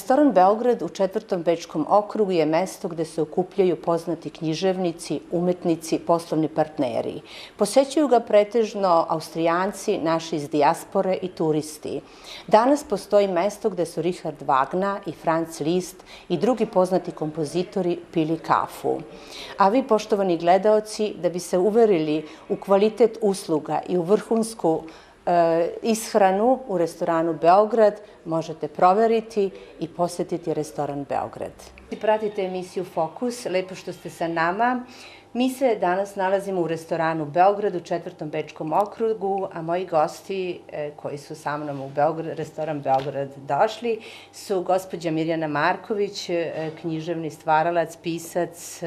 Restoran Beograd u 4. Bečkom okrugu je mesto gde se okupljaju poznati književnici, umetnici, poslovni partneri. Posećuju ga pretežno Austrijanci, naši iz dijaspore i turisti. Danas postoji mesto gde su Richard Wagner i Franz Liszt i drugi poznati kompozitori pili kafu. A vi, poštovani gledaoci, da bi se uverili u kvalitet usluga i u vrhunsku ishranu u restoranu Beograd, možete proveriti i posetiti restoran Beograd. Pratite emisiju Fokus, lepo što ste sa nama. Mi se danas nalazimo u restoranu Beograd u 4. Bečkom okrugu, a moji gosti koji su sa mnom u restoran Beograd došli su gospođa Mirjana Marković, književni stvaralac, pisac,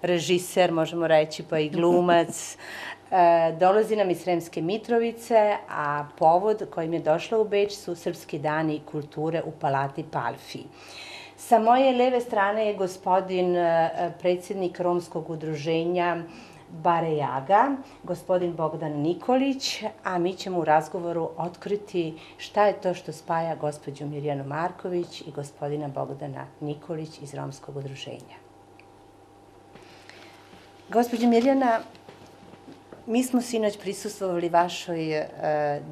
režiser, možemo reći, pa i glumac. Dolazi nam iz Sremske Mitrovice, a povod kojim je došla u Beč su Srpski dani kulture u Palati Palfi. Sa moje leve strane je gospodin predsjednik Romskog udruženja Bare Jaga, gospodin Bogdan Nikolić, a mi ćemo u razgovoru otkriti šta je to što spaja gospođu Mirjanu Marković i gospodina Bogdana Nikolić iz Romskog udruženja. Gospođo Mirjana, mi smo sinoć prisustvovali vašoj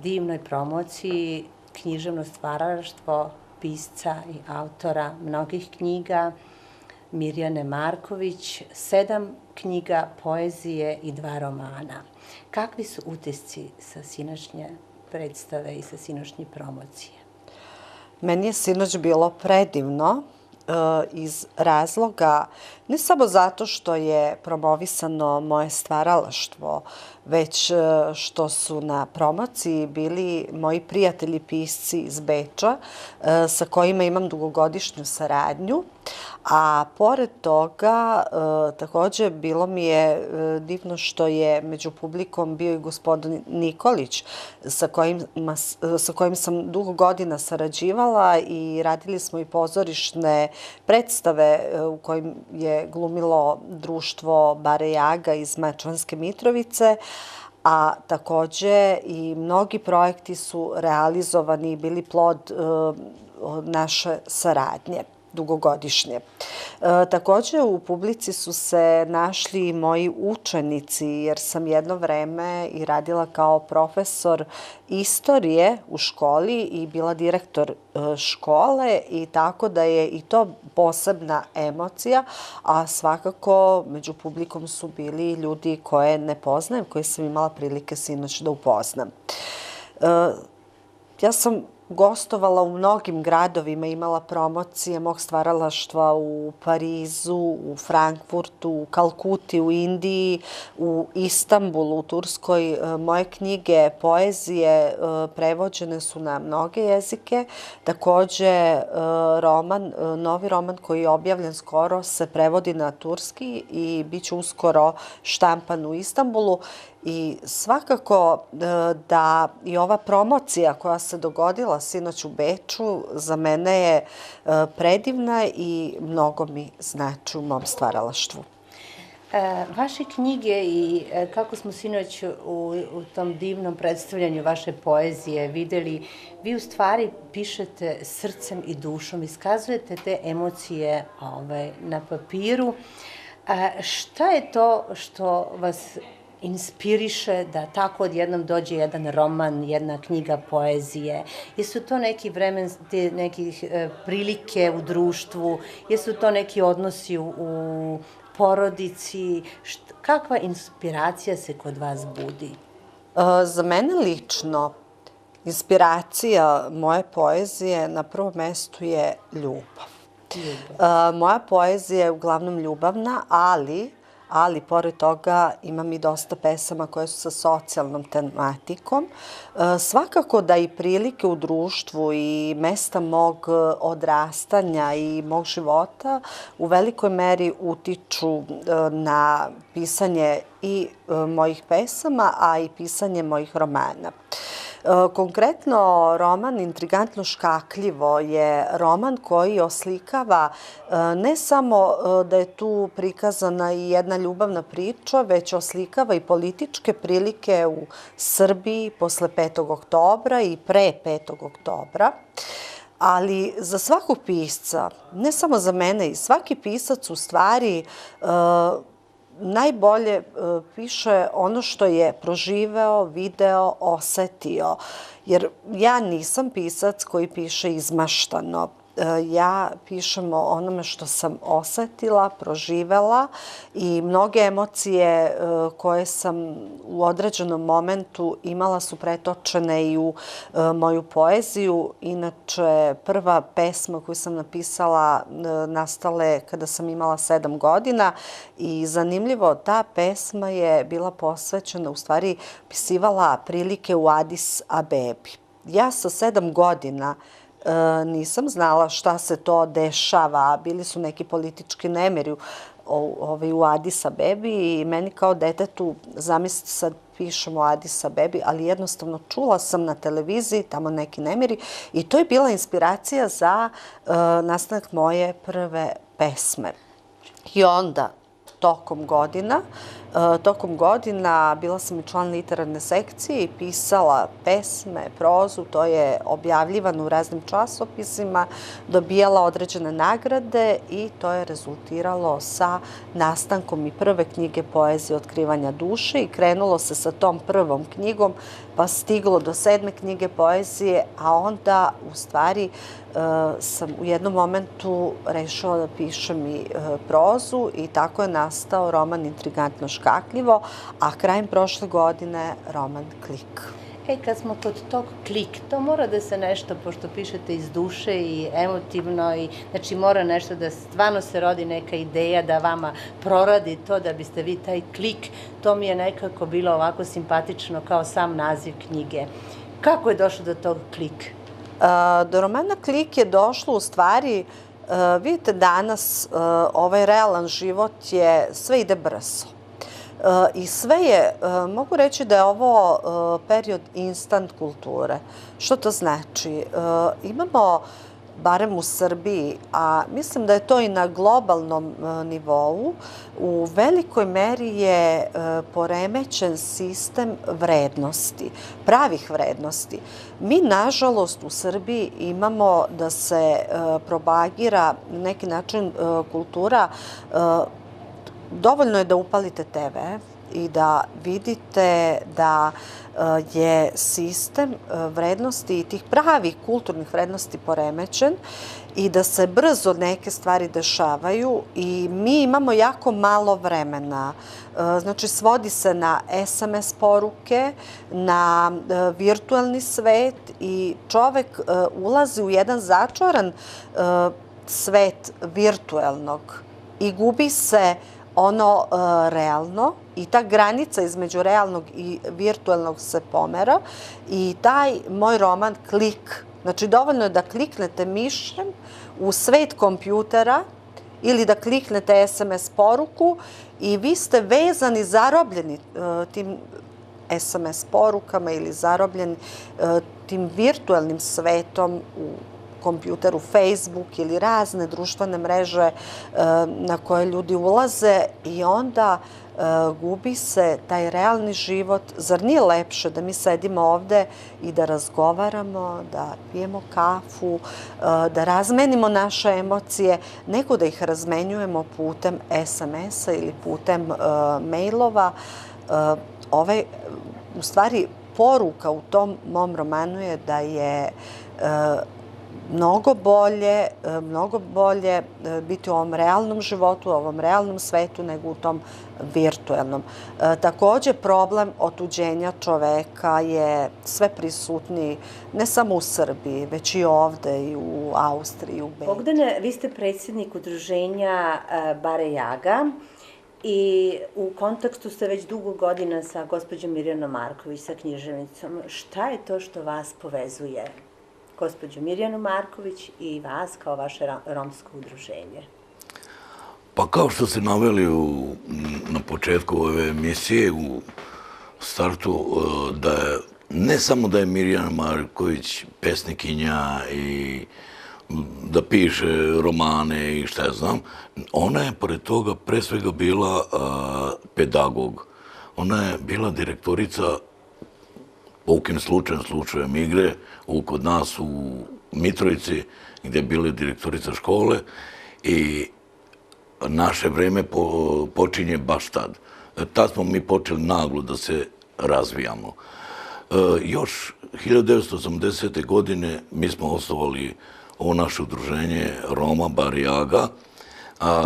divnoj promociji književno stvaralaštvo pisca i autora mnogih knjiga, Mirjane Marković, 7 knjiga, poezije i 2 romana. Kakvi su utisci sa sinoćnje predstave i sa sinoćnje promocije? Meni je sinoć bilo predivno iz razloga, ne samo zato što je promovisano moje stvaralaštvo, već što su na promociji bili moji prijatelji pisci iz Beča sa kojima imam dugogodišnju saradnju, a pored toga takođe bilo mi je divno što je među publikom bio i gospodin Nikolić sa kojim sam dugo godina sarađivala i radili smo i pozorišne predstave u kojim je glumilo društvo Bare Jaga iz Mačvanske Mitrovice, a takođe i mnogi projekti su realizovani i bili plod naše saradnje dugogodišnje. Takođe u publici su se našli i moji učenici, jer sam jedno vreme i radila kao profesor istorije u školi i bila direktor škole, i tako da je i to posebna emocija, a svakako među publikom su bili ljudi koje ne poznajem, koje sam imala prilike sinoć da upoznam. Ja sam gostovala u mnogim gradovima, imala promocije mog stvaralaštva u Parizu, u Frankfurtu, u Kalkuti, u Indiji, u Istanbulu, u Turskoj. Moje knjige, poezije prevođene su na mnoge jezike. Takođe, novi roman koji je objavljen skoro se prevodi na turski i bit će uskoro štampan u Istanbulu. I svakako da i ova promocija koja se dogodila sinoć u Beču za mene je predivna i mnogo mi znači u mom stvaralaštvu. Vaše knjige i kako smo sinoć u tom divnom predstavljanju vaše poezije videli, vi u stvari pišete srcem i dušom, iskazujete te emocije na papiru. Šta je to što vas inspiriše da tako odjednom dođe jedan roman, jedna knjiga poezije? Jesu to neki nekih prilike u društvu? Jesu to neki odnosi u porodici? Kakva inspiracija se kod vas budi? Za mene lično inspiracija moje poezije na prvom mestu je ljubav. Moja poezija je uglavnom ljubavna, ali pored toga imam i dosta pesama koje su sa socijalnom tematikom. Svakako da i prilike u društvu i mesta mog odrastanja i mog života u velikoj meri utiču na pisanje i mojih pesama, a i pisanje mojih romana. Konkretno, roman Intrigantno škakljivo je roman koji oslikava ne samo da je tu prikazana i jedna ljubavna priča, već oslikava i političke prilike u Srbiji posle 5. oktobra i pre 5. oktobra. Ali za svakog pisca, ne samo za mene, i svaki pisac u stvari najbolje piše ono što je proživeo, video, osetio. Jer ja nisam pisac koji piše izmaštano. Ja pišem o onome što sam osetila, proživela i mnoge emocije koje sam u određenom momentu imala su pretočene i u moju poeziju. Inače, prva pesma koju sam napisala nastala je kada sam imala 7 godina i zanimljivo, ta pesma je bila posvećena, u stvari pisivala prilike u Adis Abebi. Ja sa 7 godina nisam znala šta se to dešava. Bili su neki politički nemiri u Adis Abebi i meni kao detetu, zamislite sad pišem o Adis Abebi, ali jednostavno čula sam na televiziji tamo neki nemiri i to je bila inspiracija za nastanak moje prve pesme. I onda, tokom godina bila sam i član literarne sekcije i pisala pesme, prozu, to je objavljivano u raznim časopisima, dobijala određene nagrade i to je rezultiralo sa nastankom i prve knjige poezije Otkrivanja duše i krenulo se sa tom prvom knjigom pa stiglo do 7. knjige poezije, a onda u stvari sam u jednom momentu rešila da pišem i prozu i tako je nastao roman Intrigantno škakljivo, a krajem prošle godine roman Klik. Kad smo kod tog Klik, to mora da se nešto, pošto pišete iz duše i emotivno, znači mora nešto da stvarno se rodi neka ideja da vama proradi to da biste vi taj Klik, to mi je nekako bilo ovako simpatično kao sam naziv knjige. Kako je došlo do tog Klik? Do romana Klik je došlo u stvari, vidite danas ovaj realan život je, sve ide brzo. I sve je, mogu reći da je ovo period instant kulture. Što to znači? Imamo, barem u Srbiji, a mislim da je to i na globalnom nivou, u velikoj meri je poremećen sistem vrednosti, pravih vrednosti. Mi, nažalost, u Srbiji imamo da se propagira na neki način kultura. Dovoljno je da upalite TV i da vidite da je sistem vrednosti i tih pravih kulturnih vrednosti poremećen i da se brzo neke stvari dešavaju i mi imamo jako malo vremena. Znači, svodi se na SMS poruke, na virtualni svet i čovek ulazi u jedan začaran svet virtualnog i gubi se ono realno i ta granica između realnog i virtualnog se pomera i taj moj roman Klik, znači dovoljno je da kliknete mišem u svet kompjutera ili da kliknete SMS poruku i vi ste vezani, zarobljeni tim SMS porukama ili zarobljeni tim virtualnim svetom u kompjuteru, Facebook ili razne društvene mreže na koje ljudi ulaze i onda gubi se taj realni život. Zar nije lepše da mi sedimo ovde i da razgovaramo, da pijemo kafu, da razmenimo naše emocije, nego da ih razmenjujemo putem SMS-a ili putem mailova. U stvari, poruka u tom mom romanu je da je mnogo bolje biti u ovom realnom životu, u ovom realnom svetu nego u tom virtualnom. Takođe, problem otuđenja čoveka je sve prisutniji, ne samo u Srbiji, već i ovde, i u Austriji, i u Belgiji. Bogdane, vi ste predsjednik udruženja Bare Jaga i u kontaktu ste već dugo godina sa gospođom Mirjanom Marković, sa književnicom. Šta je to što vas povezuje? Gospođu Mirjanu Marković i vas kao vaše romsko udruženje? Pa kao što ste naveli na početku ove emisije, u startu, da je ne samo da je Mirjana Marković pesnikinja i da piše romane i šta ja znam, ona je pored toga pre svega bila pedagog. Ona je bila direktorica, poukim slučajem igre, kod nas u Mitrovici, gdje je bila direktorica škole i naše vreme počinje baš tad. Tad smo mi počeli naglo da se razvijamo. Još 1980. godine mi smo osnovali ovo naše udruženje Roma Barijaga,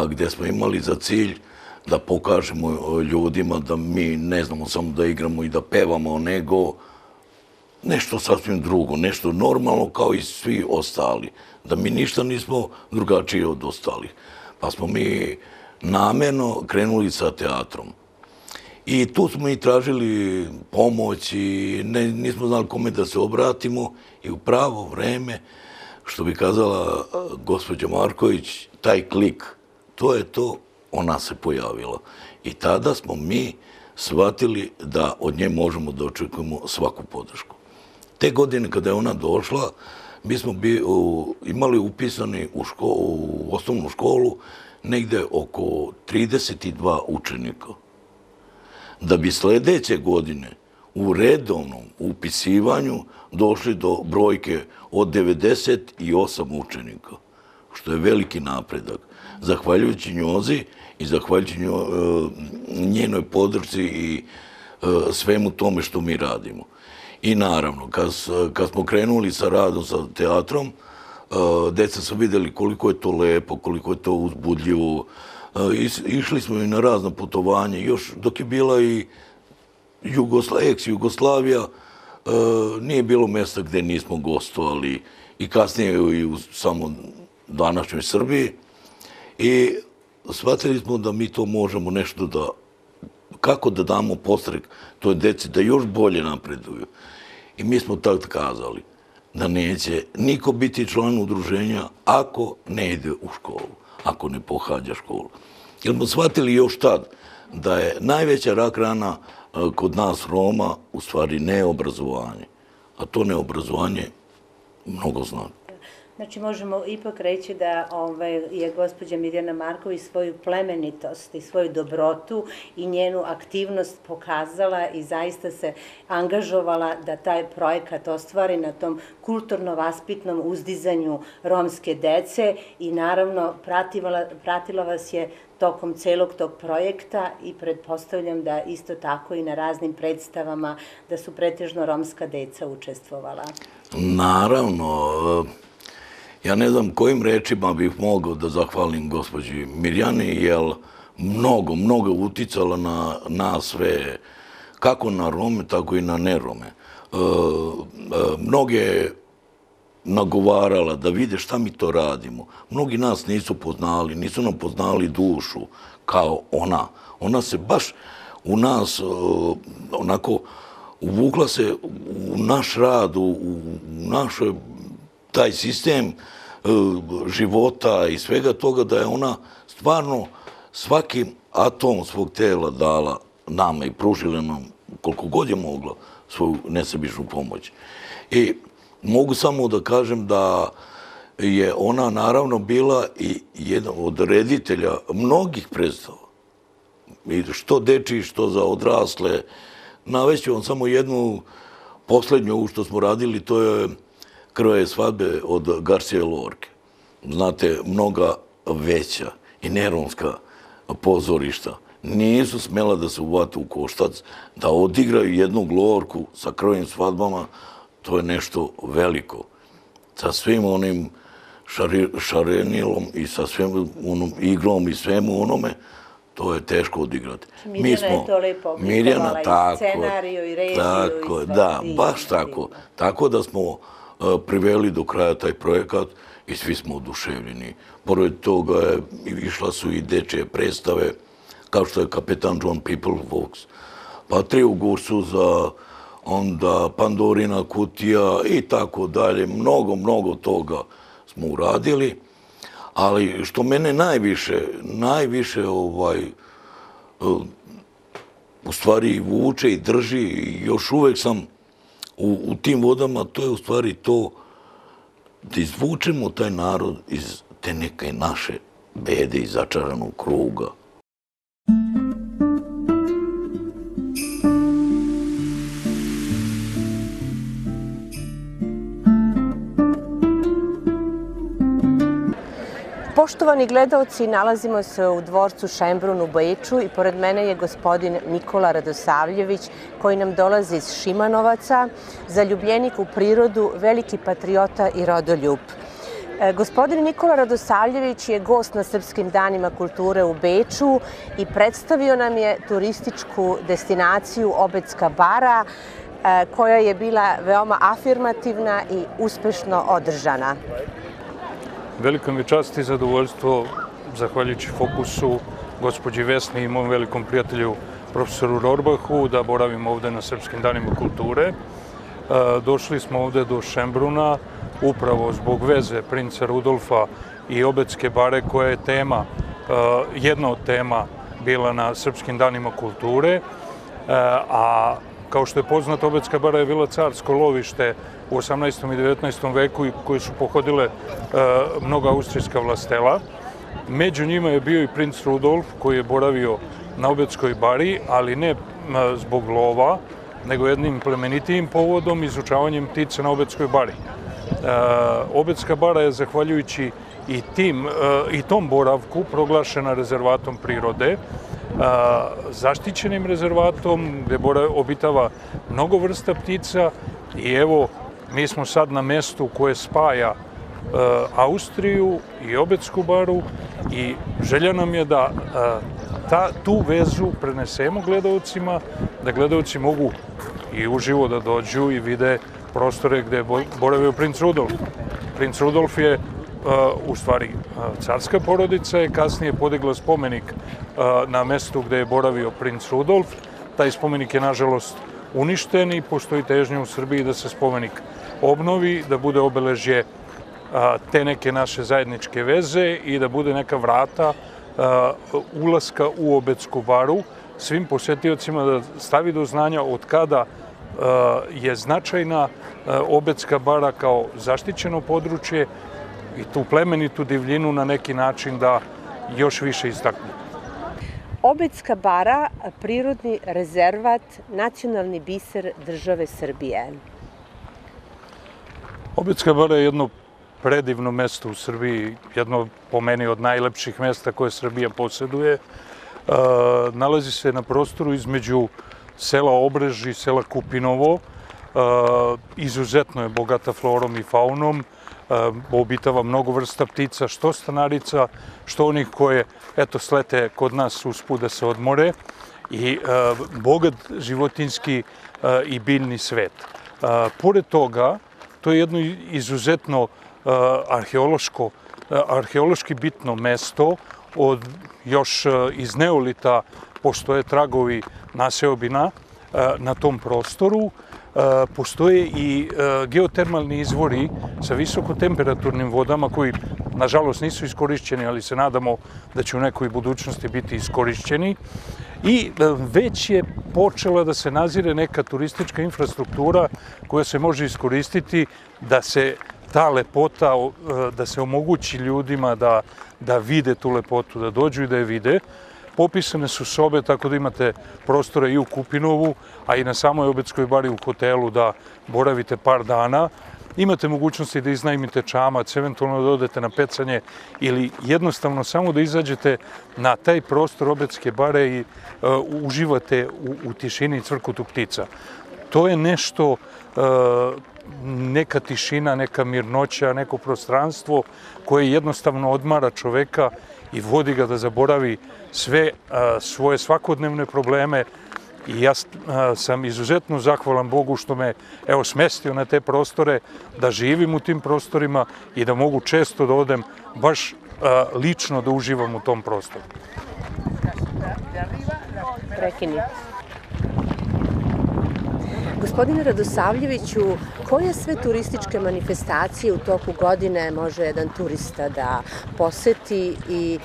gdje smo imali za cilj da pokažemo ljudima da mi ne znamo samo da igramo i da pevamo, nego nešto sasvim drugo, nešto normalno kao i svi ostali. Da mi ništa nismo drugačiji od ostalih. Pa smo mi namjerno krenuli sa teatrom. I tu smo i tražili pomoć i nismo znali kome da se obratimo i u pravo vreme, što bi kazala gospođa Marković, taj klik, to je to, ona se pojavila. I tada smo mi shvatili da od nje možemo da očekujemo svaku podršku. Te godine kada je ona došla, mi smo imali upisani u osnovnu školu negde oko 32 učenika. Da bi sljedeće godine u redovnom upisivanju došli do brojke od 98 učenika, što je veliki napredak. Zahvaljujući njozi i zahvaljujući njenoj podršci i svemu tome što mi radimo. I naravno, kad smo krenuli sa radom sa teatrom, deca su vidjeli koliko je to lepo, koliko je to uzbudljivo. Išli smo i na razna putovanja, još dok je bila i ex-Jugoslavija, nije bilo mjesta gdje nismo gostovali i kasnije i u samo današnjoj Srbiji. I shvatili smo da mi to možemo nešto da, kako da damo podstrek toj deci da još bolje napreduju. I mi smo tako kazali da neće niko biti član udruženja ako ne ide u školu, ako ne pohađa školu. Jer smo shvatili još tad da je najveća rak rana kod nas Roma u stvari neobrazovanje. A to neobrazovanje mnogo zna. Znači, možemo ipak reći da je gospođa Mirjana Marković svoju plemenitost i svoju dobrotu i njenu aktivnost pokazala i zaista se angažovala da taj projekat ostvari na tom kulturno-vaspitnom uzdizanju romske dece i naravno pratila vas je tokom celog tog projekta i pretpostavljam da isto tako i na raznim predstavama da su pretežno romska deca učestvovala. Naravno. Ja ne znam kojim rečima bih mogao da zahvalim gospođi Mirjani, jer mnogo uticala na nas sve, kako na Rome, tako i na nerome. Mnoge nagovarala da vide šta mi to radimo. Mnogi nas nisu poznali, nisu nam poznali dušu kao ona. Ona se baš u nas onako uvukla se u naš rad, u našoj taj sistem života i svega toga, da je ona stvarno svaki atom svog tela dala nama i pružila nam koliko god je mogla svoju nesebičnu pomoć. I mogu samo da kažem da je ona naravno bila i jedan od reditelja mnogih predstava. Što dečiji, što za odrasle. Navešću vam samo jednu posljednju ovu što smo radili, to je Krvaje svadbe od Garcije Lorke. Znate, mnoga veća i neromska pozorišta nisu smjela da se uvate u koštac, da odigraju jednu Lorku sa krvavim svadbama. To je nešto veliko. Sa svim onim šarenilom i sa svim onom igrom i svemu onome, to je teško odigrati. Mirjana je to lepo oblikovala i scenariju i režiju. Tako, da, baš tako. Tako da smo priveli do kraja taj projekat i svi smo oduševljeni. Pored toga išla su i dečje predstave, kao što je Kapetan John Peoplevox, pa Tri u Gursuza, onda Pandorina kutija i tako dalje. Mnogo toga smo uradili, ali što mene najviše u stvari vuče i drži i još uvek sam u tim vodama, to je u stvari to da izvučemo taj narod iz te neke naše bede i začaranog kruga. Poštovani gledaoci, nalazimo se u dvorcu Schönbrunn u Beču i pored mene je gospodin Nikola Radosavljević koji nam dolazi iz Šimanovaca, zaljubljenik u prirodu, veliki patriota i rodoljub. Gospodin Nikola Radosavljević je gost na Srpskim danima kulture u Beču i predstavio nam je turističku destinaciju Obedska bara koja je bila veoma afirmativna i uspešno održana. Velika mi čast i zadovoljstvo, zahvaljujući Fokusu, gospođi Vesni i mom velikom prijatelju profesoru Rorbahu, da boravim ovde na Srpskim danima kulture. Došli smo ovde do Schönbrunna upravo zbog veze princa Rudolfa i Obedske bare koja je tema, jedna od tema bila na Srpskim danima kulture, a kao što je poznato, Obedska bara je bila carsko lovište u 18. i 19. veku koje su pohodile mnoga austrijska vlastela. Među njima je bio i princ Rudolf koji je boravio na Obedskoj bari, ali ne zbog lova, nego jednim plemenitijim povodom, izučavanjem ptica na Obedskoj bari. Obedska bara je, zahvaljujući i tom boravku, proglašena rezervatom prirode, zaštićenim rezervatom gde obitava mnogo vrsta ptica i evo, mi smo sad na mestu koje spaja Austriju i Obedsku baru i želja nam je da tu vezu prenesemo gledaocima, da gledaoci mogu i uživo da dođu i vide prostore gde je boravio princ Rudolf. Princ Rudolf je u stvari carska porodica, je kasnije podigla spomenik na mestu gde je boravio princ Rudolf. Taj spomenik je nažalost uništen i postoji težnja u Srbiji da se spomenik obnovi, da bude obeležje te neke naše zajedničke veze i da bude neka vrata ulaska u Obedsku baru svim posetiocima, da stavi do znanja od kada je značajna Obedska bara kao zaštićeno područje i tu plemenitu divljinu na neki način da još više istaknu. Obedska bara, prirodni rezervat, nacionalni biser države Srbije. Obedska bara je jedno predivno mesto u Srbiji, jedno po meni od najlepših mesta koje Srbija poseduje. Nalazi se na prostoru između sela Obrež i sela Kupinovo. Izuzetno je bogata florom i faunom, obitava mnogo vrsta ptica, što stanarica, što onih koje, eto, slete kod nas usput da se odmore i bogat životinjski i biljni svet. Pored toga, to je jedno izuzetno arheološki bitno mesto, još iz neolita postoje tragovi naseobina na tom prostoru. Postoje i geotermalni izvori sa visokotemperaturnim vodama koji, nažalost, nisu iskorišćeni, ali se nadamo da će u nekoj budućnosti biti iskorišćeni. I već je počela da se nazire neka turistička infrastruktura koja se može iskoristiti da se ta lepota, da se omogući ljudima da vide tu lepotu, da dođu i da je vide. Popisane su sobe, tako da imate prostore i u Kupinovu, a i na samoj Obedskoj bari u hotelu da boravite par dana. Imate mogućnosti da iznajmite čamac, eventualno da odete na pecanje ili jednostavno samo da izađete na taj prostor Obedske bare i uživate u tišini i cvrkutu ptica. To je nešto, neka tišina, neka mirnoća, neko prostranstvo koje jednostavno odmara čoveka i vodi ga da zaboravi sve svoje svakodnevne probleme i ja sam izuzetno zahvalan Bogu što me smestio na te prostore, da živim u tim prostorima i da mogu često da odem baš lično da uživam u tom prostoru. Prekini. Gospodine Radosavljeviću, koje sve turističke manifestacije u toku godine može jedan turista da poseti i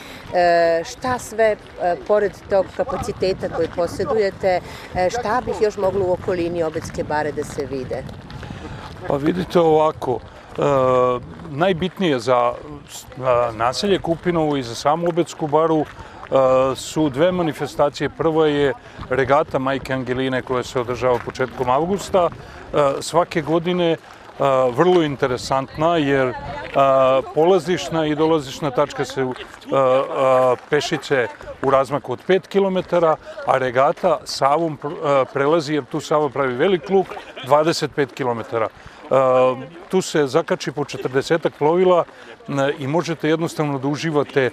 šta sve, pored tog kapaciteta koji posedujete, šta bih još moglo u okolini Obedske bare da se vide? Pa vidite ovako, najbitnije za naselje Kupinovo i za samu Obedsku baru su dve manifestacije. Prva je regata Majke Angeline koja se održava početkom avgusta svake godine, vrlo interesantna jer polazišna i dolazišna tačka se pešice u razmaku od 5 km, a regata Savom prelazi, jer tu Sava pravi velik luk, 25 km. Tu se zakači po 40 plovila i možete jednostavno da uživate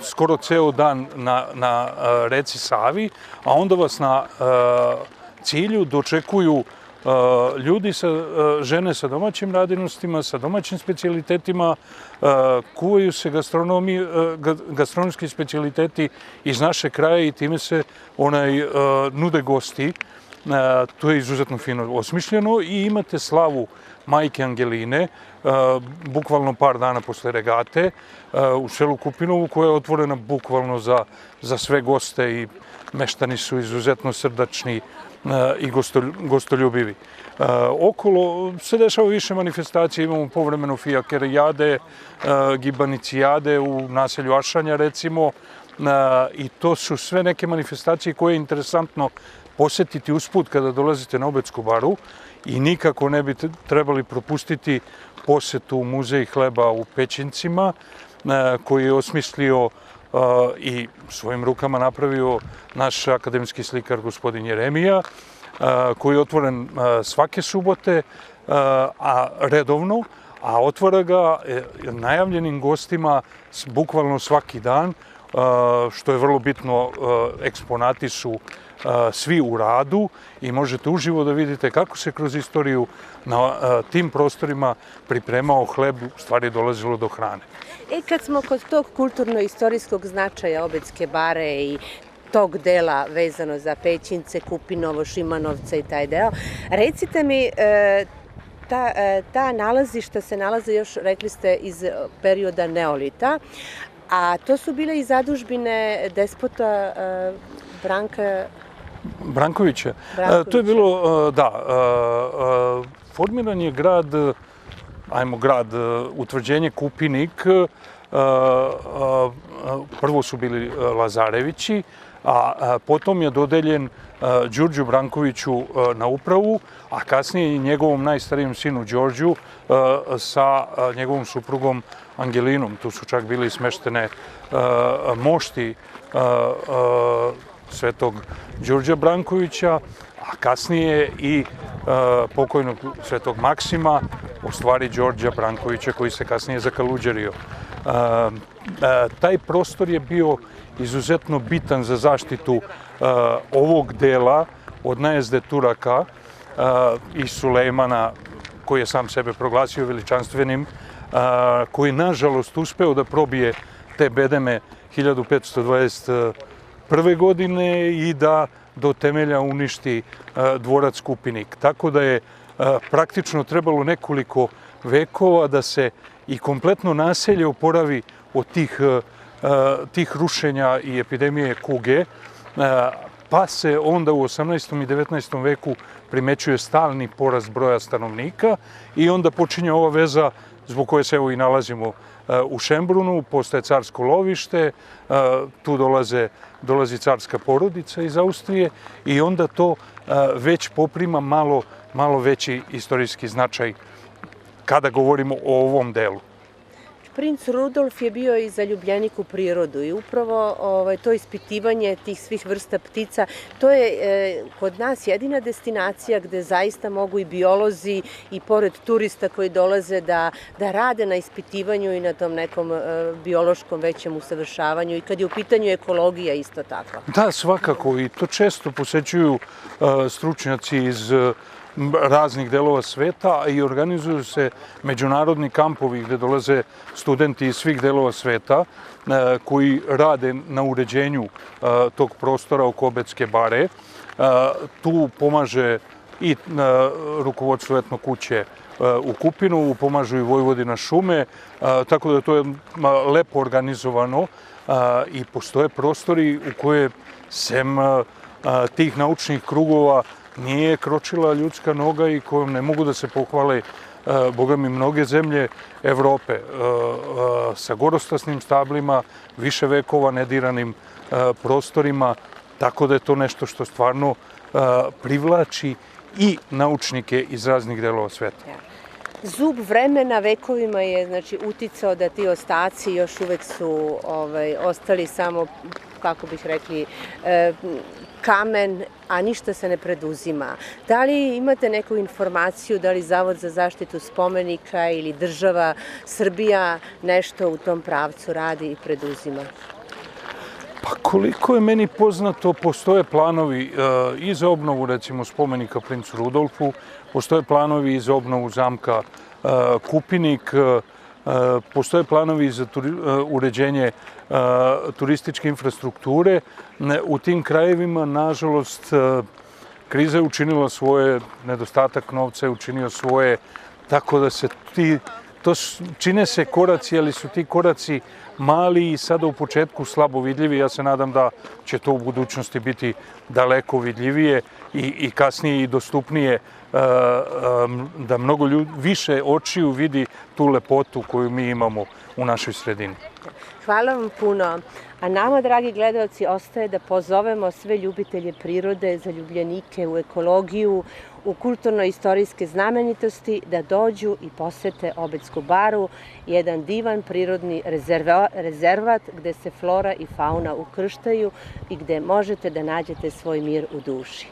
skoro ceo dan na reci Savi, a onda vas na cilju dočekuju ljudi, žene sa domaćim radinostima, sa domaćim specijalitetima, kuvaju se gastronomski specijaliteti iz naše kraja i time se nude gosti. To je izuzetno fino osmišljeno i imate slavu Majke Angeline, bukvalno par dana posle regate, u selu Kupinovu, koja je otvorena bukvalno za sve goste i meštani su izuzetno srdačni i gostoljubivi. Okolo se dešava više manifestacija, imamo povremeno fijakerijade, gibanicijade u naselju Ašanja recimo, i to su sve neke manifestacije koje je interesantno posetiti usput kada dolazite na Obetsku baru i nikako ne bi trebali propustiti posetu Muzej hleba u Pećincima, koji je osmislio i svojim rukama napravio naš akademski slikar gospodin Jeremija, koji je otvoren svake subote, a redovno, a otvara ga najavljenim gostima bukvalno svaki dan, što je vrlo bitno. Eksponati su svi u radu i možete uživo da vidite kako se kroz istoriju na tim prostorima pripremao hleb, u stvari dolazilo do hrane. Kad smo kod tog kulturno-istorijskog značaja Obedske bare i tog dela vezano za Pećince, Kupinovo, Šimanovce i taj deo, recite mi, ta nalazišta se nalaze još, rekli ste, iz perioda neolita, a to su bile i zadužbine despota Brankovića. To je bilo, da, formiran je grad, utvrđenje Kupinik, prvo su bili Lazarevići, a potom je dodeljen Đurđu Brankoviću na upravu, a kasnije i njegovom najstarijem sinu Đorđu sa njegovom suprugom Angelinom. Tu su čak bili smeštene mošti svetog Đurđa Brankovića, a kasnije i pokojnog svetog Maksima, u stvari Đorđa Brankovića, koji se kasnije zakaluđerio. Taj prostor je bio izuzetno bitan za zaštitu ovog dela od najezde Turaka i Sulejmana, koji je sam sebe proglasio veličanstvenim, koji nažalost uspeo da probije te bedeme 1521. godine i da do temelja uništi dvorac Kupinik. Tako da je praktično trebalo nekoliko vekova da se i kompletno naselje oporavi od tih rušenja i epidemije kuge, pa se onda u 18. i 19. veku primećuje stalni porast broja stanovnika i onda počinje ova veza zbog koje se evo i nalazimo u Šembrunu, postaje carsko lovište, tu dolazi carska porodica iz Austrije i onda to već poprima malo veći istorijski značaj kada govorimo o ovom delu. Princ Rudolf je bio i zaljubljenik u prirodu i upravo to ispitivanje tih svih vrsta ptica, to je kod nas jedina destinacija gde zaista mogu i biolozi i pored turista koji dolaze da rade na ispitivanju i na tom nekom biološkom većem usavršavanju i kad je u pitanju ekologija isto tako. Da, svakako, i to često posećuju stručnjaci iz raznih delova sveta i organizuju se međunarodni kampovi gde dolaze studenti iz svih delova sveta koji rade na uređenju tog prostora oko Obedske bare. Tu pomaže i rukovodstvo etno kuće u Kupinovu, pomažu i Vojvodina šume, tako da to je lepo organizovano i postoje prostori u koje sem tih naučnih krugova nije kročila ljudska noga i kojom ne mogu da se pohvale, boga mi, mnoge zemlje Evrope, sa gorostasnim stablima, više vekova nediranim prostorima, tako da je to nešto što stvarno privlači i naučnike iz raznih delova sveta. Zub vremena vekovima je uticao da ti ostaci još uvek su ostali samo, kako bih rekli, kamen, a ništa se ne preduzima. Da li imate neku informaciju, da li Zavod za zaštitu spomenika ili država Srbija nešto u tom pravcu radi i preduzima? Pa koliko je meni poznato, postoje planovi i za obnovu, recimo, spomenika princu Rudolfu, postoje planovi i za obnovu zamka Kupinik, postoje planovi za uređenje turističke infrastrukture. U tim krajevima, nažalost, kriza je učinila svoje, nedostatak novca je učinio svoje, tako da se čine se koraci, ali su ti koraci mali i sada u početku slabo vidljivi. Ja se nadam da će to u budućnosti biti daleko vidljivije i kasnije i dostupnije, da mnogo više očiju vidi tu lepotu koju mi imamo u našoj sredini. Hvala vam puno. A nama, dragi gledalci, ostaje da pozovemo sve ljubitelje prirode, zaljubljenike u ekologiju, u kulturno-istorijske znamenitosti, da dođu i posete Obedsku baru, jedan divan prirodni rezervat gde se flora i fauna ukrštaju i gde možete da nađete svoj mir u duši.